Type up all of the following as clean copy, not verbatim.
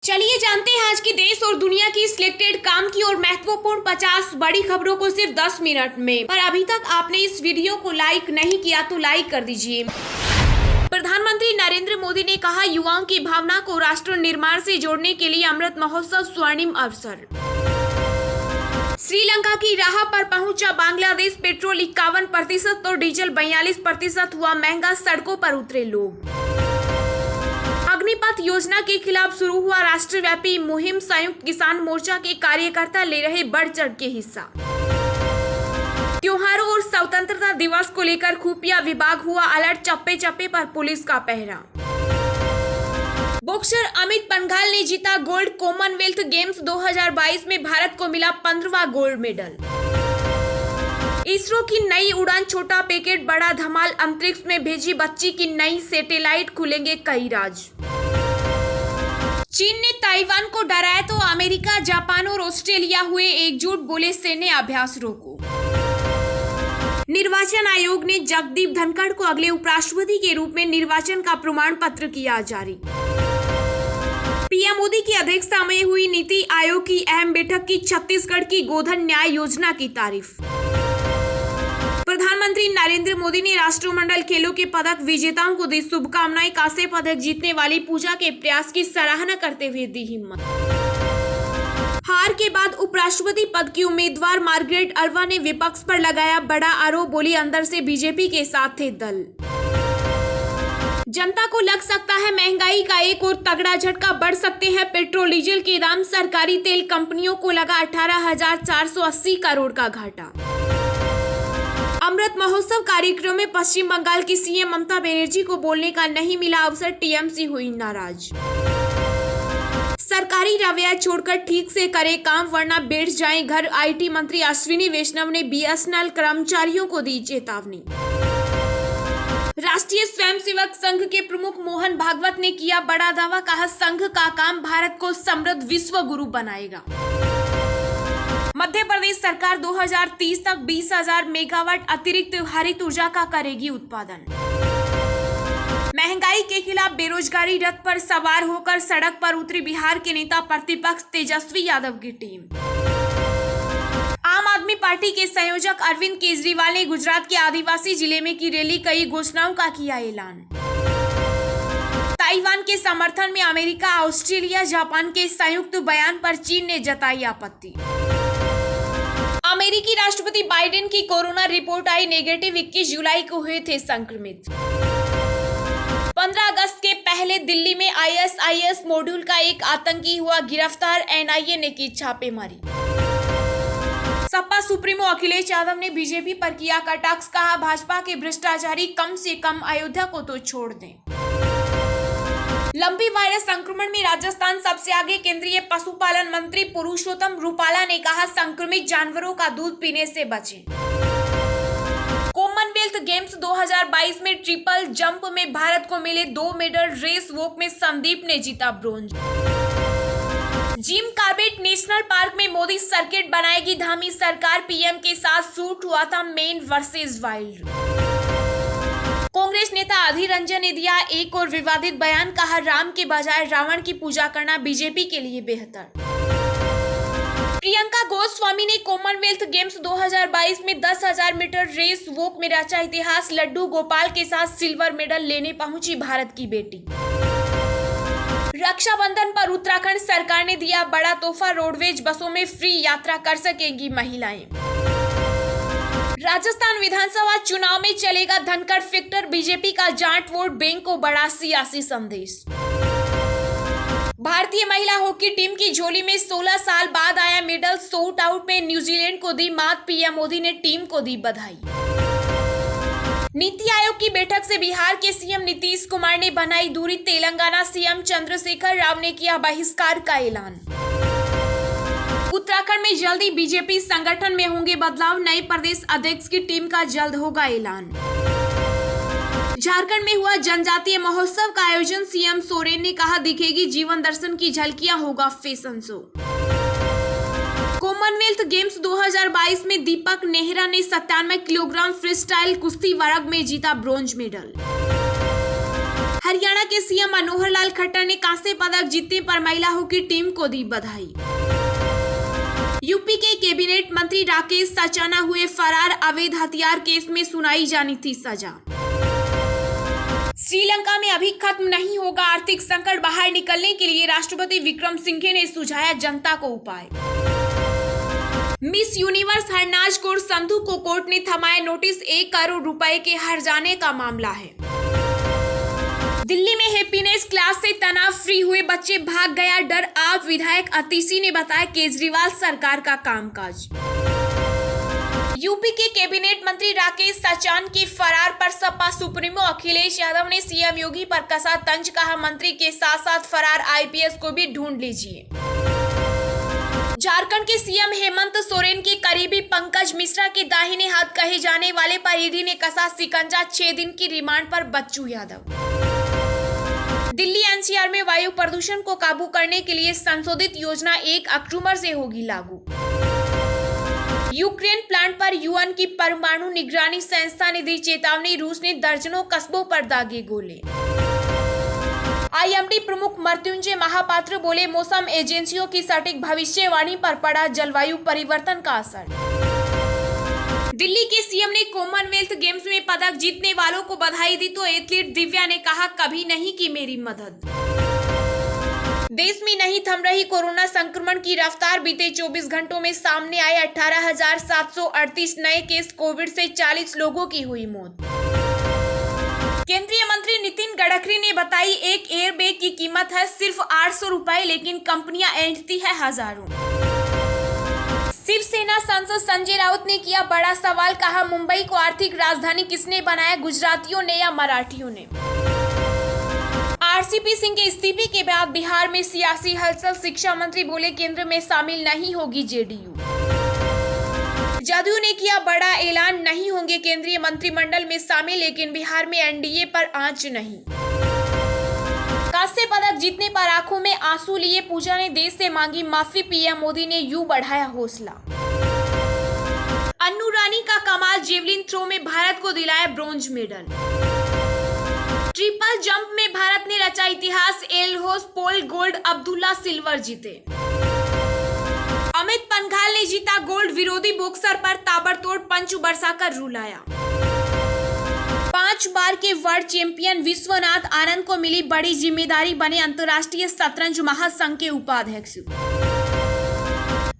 चलिए जानते हैं आज की देश और दुनिया की सिलेक्टेड काम की और महत्वपूर्ण 50 बड़ी खबरों को सिर्फ 10 मिनट में। पर अभी तक आपने इस वीडियो को लाइक नहीं किया तो लाइक कर दीजिए। प्रधानमंत्री नरेंद्र मोदी ने कहा, युवाओं की भावना को राष्ट्र निर्माण से जोड़ने के लिए अमृत महोत्सव स्वर्णिम अवसर। श्रीलंका की राह पर पहुंचा बांग्लादेश, पेट्रोल 51% और डीजल 42% हुआ महंगा, सड़कों पर उतरे लोग। अग्निपथ योजना के खिलाफ शुरू हुआ राष्ट्रव्यापी मुहिम, संयुक्त किसान मोर्चा के कार्यकर्ता ले रहे बढ़ चढ़ के हिस्सा। त्योहारों और स्वतंत्रता दिवस को लेकर खुफिया विभाग हुआ अलर्ट, चप्पे चप्पे पर पुलिस का पहरा। बॉक्सर अमित पंघाल ने जीता गोल्ड। कॉमनवेल्थ गेम्स 2022 में भारत को मिला 15वां गोल्ड मेडल। इसरो की नई उड़ान, छोटा पैकेट बड़ा धमाल, अंतरिक्ष में भेजी बच्ची की नई सैटेलाइट, खुलेंगे कई राज। चीन ने ताइवान को डराया तो अमेरिका, जापान और ऑस्ट्रेलिया हुए एकजुट, बोले सैन्य अभ्यास रोको। निर्वाचन आयोग ने जगदीप धनखड़ को अगले उपराष्ट्रपति के रूप में निर्वाचन का प्रमाण पत्र किया जारी। पीएम मोदी की अध्यक्षता में हुई नीति आयोग की अहम बैठक की छत्तीसगढ़ की गोधन न्याय योजना की तारीफ। प्रधानमंत्री नरेंद्र मोदी ने राष्ट्रमंडल खेलों के पदक विजेताओं को दी शुभकामनाएं। कांस्य पदक जीतने वाली पूजा के प्रयास की सराहना करते हुए दी हिम्मत। हार के बाद उपराष्ट्रपति पद की उम्मीदवार मार्गरेट अल्वा ने विपक्ष पर लगाया बड़ा आरोप, बोली अंदर से बीजेपी के साथ थे दल। जनता को लग सकता है महंगाई का एक और तगड़ा झटका, बढ़ सकते हैं पेट्रोल डीजल के दाम। सरकारी तेल कंपनियों को लगा 18,480 करोड़ का घाटा। अमृत महोत्सव कार्यक्रम में पश्चिम बंगाल की सीएम ममता बनर्जी को बोलने का नहीं मिला अवसर, टीएमसी हुई नाराज। सरकारी रवैया छोड़कर ठीक से करे काम वरना बैठ जाएं घर, आईटी मंत्री अश्विनी वैष्णव ने बीएसएनएल कर्मचारियों को दी चेतावनी। राष्ट्रीय स्वयंसेवक संघ के प्रमुख मोहन भागवत ने किया बड़ा दावा, कहा संघ का काम भारत को समृद्ध विश्व गुरु बनाएगा। मध्य प्रदेश सरकार 2030 तक 20,000 मेगावाट अतिरिक्त हरित ऊर्जा का करेगी उत्पादन। महंगाई के खिलाफ बेरोजगारी रथ पर सवार होकर सड़क पर उतरी बिहार के नेता प्रतिपक्ष तेजस्वी यादव की टीम। आम आदमी पार्टी के संयोजक अरविंद केजरीवाल ने गुजरात के आदिवासी जिले में की रैली, कई घोषणाओं का किया ऐलान। ताइवान के समर्थन में अमेरिका, ऑस्ट्रेलिया, जापान के संयुक्त बयान पर चीन ने जताई आपत्ति। अमेरिकी राष्ट्रपति बाइडेन की कोरोना रिपोर्ट आई नेगेटिव, 21 जुलाई को हुए थे संक्रमित। 15 अगस्त के पहले दिल्ली में आईएसआईएस मॉड्यूल का एक आतंकी हुआ गिरफ्तार, एनआईए ने की छापेमारी। सपा सुप्रीमो अखिलेश यादव ने बीजेपी पर किया कटाक्ष, कहा भाजपा के भ्रष्टाचारी कम से कम अयोध्या को तो छोड़ दें। लंपी वायरस संक्रमण में राजस्थान सबसे आगे, केंद्रीय पशुपालन मंत्री पुरुषोत्तम रूपाला ने कहा संक्रमित जानवरों का दूध पीने से बचें। कॉमनवेल्थ गेम्स 2022 में ट्रिपल जंप में भारत को मिले 2 मेडल, रेस वॉक में संदीप ने जीता bronze. Jim Corbett national park में मोदी सर्किट बनाएगी धामी सरकार, पीएम के साथ शूट हुआ था मेन वर्सेस वाइल्ड। कांग्रेस नेता अधीर रंजन ने दिया एक और विवादित बयान, कहा राम के बजाय रावण की पूजा करना बीजेपी के लिए बेहतर। प्रियंका गोस्वामी ने कॉमनवेल्थ गेम्स 2022 में 10,000 मीटर रेस वॉक में रचा इतिहास, लड्डू गोपाल के साथ सिल्वर मेडल लेने पहुंची भारत की बेटी। रक्षाबंधन पर उत्तराखंड सरकार ने दिया बड़ा तोहफा, रोडवेज बसों में फ्री यात्रा कर सकेंगी महिलाएं। राजस्थान विधानसभा चुनाव में चलेगा धनखड़ फैक्टर, बीजेपी का जाट वोट बैंक को बड़ा सियासी संदेश। भारतीय महिला हॉकी टीम की झोली में 16 साल बाद आया मेडल, शॉट आउट में न्यूजीलैंड को दी मात, पीएम मोदी ने टीम को दी बधाई। नीति आयोग की बैठक से बिहार के सीएम नीतीश कुमार ने बनाई दूरी, तेलंगाना सीएम चंद्रशेखर राव ने किया बहिष्कार का ऐलान। उत्तराखंड में जल्दी बीजेपी संगठन में होंगे बदलाव, नए प्रदेश अध्यक्ष की टीम का जल्द होगा ऐलान। झारखंड में हुआ जनजातीय महोत्सव का आयोजन, सीएम सोरेन ने कहा दिखेगी जीवन दर्शन की झलकियां, होगा फैशन शो। कॉमनवेल्थ गेम्स 2022 में दीपक नेहरा ने 97 किलोग्राम फ्री स्टाइल कुश्ती वर्ग में जीता ब्रॉन्ज मेडल। हरियाणा के सीएम मनोहर लाल खट्टर ने कांस्य पदक जीतने पर महिला हॉकी टीम को दी बधाई। यूपी के कैबिनेट मंत्री राकेश सचाना हुए फरार, अवैध हथियार केस में सुनाई जानी थी सजा। श्रीलंका में अभी खत्म नहीं होगा आर्थिक संकट, बाहर निकलने के लिए राष्ट्रपति विक्रमसिंघे ने सुझाया जनता को उपाय। मिस यूनिवर्स हरनाज कौर संधू को कोर्ट ने थमाया नोटिस, 1 करोड़ रुपए के हर जाने का मामला है। दिल्ली में हैप्पीनेस क्लास से तनाव फ्री हुए बच्चे, भाग गया डर। आप विधायक अतिशी ने बताया केजरीवाल सरकार का कामकाज। यूपी के कैबिनेट मंत्री राकेश सचान के फरार पर सपा सुप्रीमो अखिलेश यादव ने सीएम योगी पर कसा तंज, कहा मंत्री के साथ साथ फरार आईपीएस को भी ढूंढ लीजिए। झारखंड के सीएम हेमंत सोरेन के करीबी पंकज मिश्रा के दाहिने हाथ कहे जाने वाले पर ईडी ने कसा शिकंजा, 6 दिन की रिमांड पर बच्चू यादव। दिल्ली एनसीआर में वायु प्रदूषण को काबू करने के लिए संशोधित योजना 1 अक्टूबर से होगी लागू। यूक्रेन प्लांट पर यूएन की परमाणु निगरानी संस्था ने दी चेतावनी, रूस ने दर्जनों कस्बों पर दागे गोले। आईएमडी प्रमुख मृत्युंजय महापात्र बोले मौसम एजेंसियों की सटीक भविष्यवाणी पर पड़ा जलवायु परिवर्तन का असर। दिल्ली के सीएम ने कॉमनवेल्थ गेम्स में पदक जीतने वालों को बधाई दी तो एथलीट दिव्या ने कहा कभी नहीं की मेरी मदद। देश में नहीं थम रही कोरोना संक्रमण की रफ्तार, बीते 24 घंटों में सामने आए 18,738 नए केस, कोविड से 40 लोगों की हुई मौत। केंद्रीय मंत्री नितिन गडकरी ने बताई एक एयरबैग की कीमत है सिर्फ 800 रुपए, लेकिन कंपनियां ऐंठती है हजारों। शिवसेना सांसद संजय राउत ने किया बड़ा सवाल, कहा मुंबई को आर्थिक राजधानी किसने बनाया, गुजरातियों ने या मराठियों ने। आरसीपी सिंह के इस्तीफे के बाद बिहार में सियासी हलचल, शिक्षा मंत्री बोले केंद्र में शामिल नहीं होगी जेडीयू। जदयू ने किया बड़ा ऐलान, नहीं होंगे केंद्रीय मंत्रिमंडल में शामिल, लेकिन बिहार में एनडीए पर आंच नहीं। कांस्य पदक जीतने पर आंखों में आंसू लिए पूजा ने देश से मांगी माफी, पीएम मोदी ने यूं बढ़ाया हौसला। अन्नू रानी का कमाल, जेवलिन थ्रो में भारत को दिलाया ब्रॉन्ज मेडल। ट्रिपल जंप में भारत ने रचा इतिहास, एलहोस पोल गोल्ड, अब्दुल्ला सिल्वर जीते। अमित पंघाल ने जीता गोल्ड, विरोधी बॉक्सर पर ताबड़तोड़ पंच बरसाकर रुलाया। 5 बार के वर्ल्ड चैंपियन विश्वनाथ आनंद को मिली बड़ी जिम्मेदारी, बने अंतर्राष्ट्रीय शतरंज महासंघ के उपाध्यक्ष।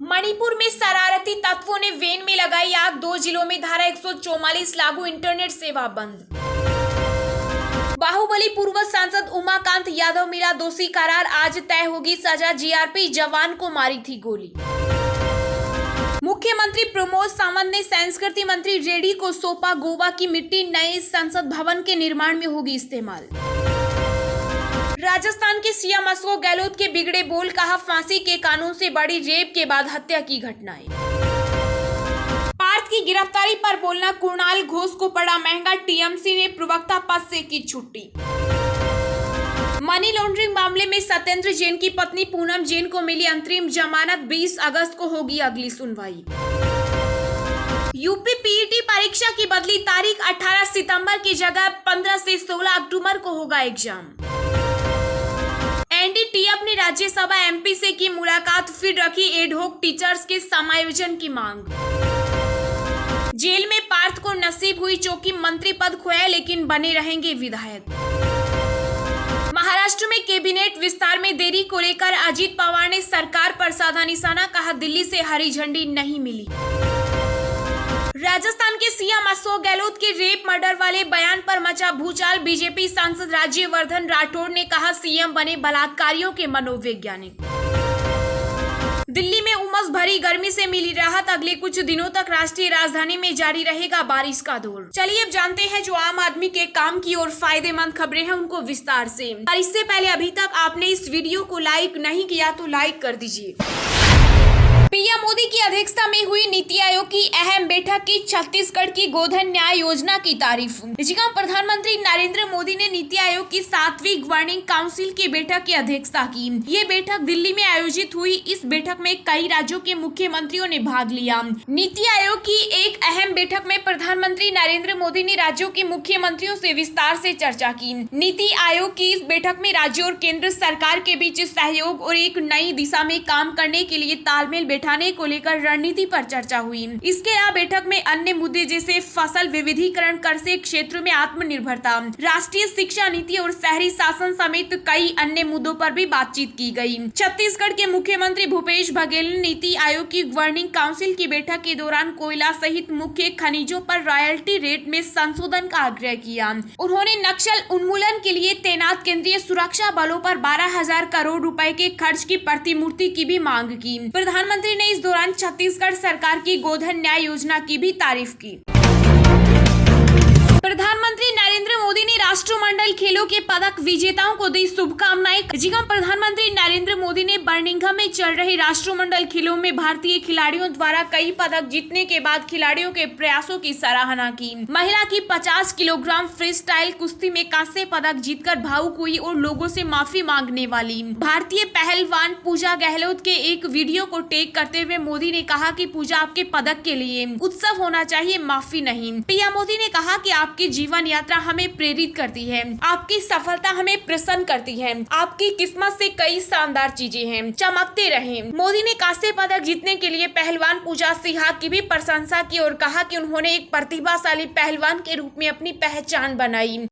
मणिपुर में शरारती तत्वों ने वैन में लगाई आग, 2 जिलों में धारा 144 लागू, इंटरनेट सेवा बंद। बाहुबली पूर्व सांसद उमाकांत यादव मिला दोषी करार, आज तय होगी सजा, जीआरपी जवान को मारी थी गोली। मुख्यमंत्री प्रमोद सावंत ने संस्कृति मंत्री रेड्डी को सौंपा गोवा की मिट्टी, नए संसद भवन के निर्माण में होगी इस्तेमाल। राजस्थान के सीएम अशोक गहलोत के बिगड़े बोल, कहा फांसी के कानून से बड़ी रेप के बाद हत्या की घटनाएं। पार्थ की गिरफ्तारी पर बोलना कुणाल घोष को पड़ा महंगा, टीएमसी ने प्रवक्ता पद से की छुट्टी। मनी लॉन्ड्रिंग मामले में सत्येंद्र जैन की पत्नी पूनम जैन को मिली अंतरिम जमानत, 20 अगस्त को होगी अगली सुनवाई। यूपी पीईटी परीक्षा की बदली तारीख, 18 सितंबर की जगह 15 से 16 अक्टूबर को होगा एग्जाम। एनडीटीएफ ने राज्यसभा एमपी से की मुलाकात, फिर रखी एडहॉक टीचर्स के समायोजन की मांग। जेल में पार्थ को नसीब हुई चौकी, मंत्री पद खोया लेकिन बने रहेंगे विधायक। महाराष्ट्र में कैबिनेट विस्तार में देरी को लेकर अजीत पवार ने सरकार पर साधा निशाना, कहा दिल्ली से हरी झंडी नहीं मिली। राजस्थान के सीएम अशोक गहलोत के रेप मर्डर वाले बयान पर मचा भूचाल, बीजेपी सांसद राज्यवर्धन राठौड़ ने कहा सीएम बने बलात्कारियों के मनोवैज्ञानिक। दिल्ली में उमस भरी गर्मी से मिली राहत, अगले कुछ दिनों तक राष्ट्रीय राजधानी में जारी रहेगा बारिश का दौर। चलिए अब जानते हैं जो आम आदमी के काम की और फायदेमंद खबरें हैं उनको विस्तार से। और इससे पहले अभी तक आपने इस वीडियो को लाइक नहीं किया तो लाइक कर दीजिए। पीएम मोदी की अध्यक्षता में हुई नीति आयोग की अहम बैठक की छत्तीसगढ़ की गोधन न्याय योजना की तारीफ। जहां प्रधानमंत्री नरेंद्र मोदी ने नीति आयोग की 7वीं गवर्निंग काउंसिल की बैठक की अध्यक्षता की। ये बैठक दिल्ली में आयोजित हुई। इस बैठक में कई राज्यों के मुख्यमंत्रियों ने भाग लिया। नीति आयोग की एक अहम बैठक में प्रधानमंत्री नरेंद्र मोदी ने राज्यों के मुख्यमंत्रियों से विस्तार से चर्चा की। नीति आयोग की इस बैठक में राज्यों और केंद्र सरकार के बीच सहयोग और एक नई दिशा में काम करने के लिए तालमेल बैठाने को लेकर रणनीति पर चर्चा हुई। इसके अलावा बैठक में अन्य मुद्दे जैसे फसल विविधीकरण, कर से क्षेत्र में आत्मनिर्भरता, राष्ट्रीय शिक्षा नीति और शहरी शासन समेत कई अन्य मुद्दों पर भी बातचीत की गई। छत्तीसगढ़ के मुख्यमंत्री भूपेश बघेल ने नीति आयोग की गवर्निंग काउंसिल की बैठक के दौरान कोयला सहित मुख्य खनिजों पर रॉयल्टी रेट में संशोधन का आग्रह किया। उन्होंने नक्सल उन्मूलन के लिए तैनात केंद्रीय सुरक्षा बलों पर 12,000 करोड़ रुपए के खर्च की प्रतिमूर्ति की भी मांग की। प्रधानमंत्री ने इस दौरान छत्तीसगढ़ सरकार की गोधन न्याय योजना की भी तारीफ की। प्रधानमंत्री नरेंद्र मोदी ने राष्ट्रमंडल खेलों के पदक विजेताओं को दी शुभकामनाएं। जिसमें प्रधानमंत्री नरेंद्र मोदी ने बर्मिंघम में चल रहे राष्ट्रमंडल खेलों में भारतीय खिलाड़ियों द्वारा कई पदक जीतने के बाद खिलाड़ियों के प्रयासों की सराहना की। महिला की 50 किलोग्राम फ्री स्टाइल कुश्ती में कांस्य पदक जीतकर भावुक हुई और लोगों से माफी मांगने वाली भारतीय पहलवान पूजा गहलोत के एक वीडियो को टैग करते हुए मोदी ने कहा कि पूजा, आपके पदक के लिए उत्सव होना चाहिए, माफी नहीं। पीएम मोदी ने कहा कि आपकी जीवन यात्रा हमें प्रेरित करती है, आपकी सफलता हमें प्रसन्न करती है, आपकी किस्मत से कई शानदार चीजें हैं, चमकते रहें। मोदी ने कांस्य पदक जीतने के लिए पहलवान पूजा सिन्हा की भी प्रशंसा की और कहा कि उन्होंने एक प्रतिभाशाली पहलवान के रूप में अपनी पहचान बनाई।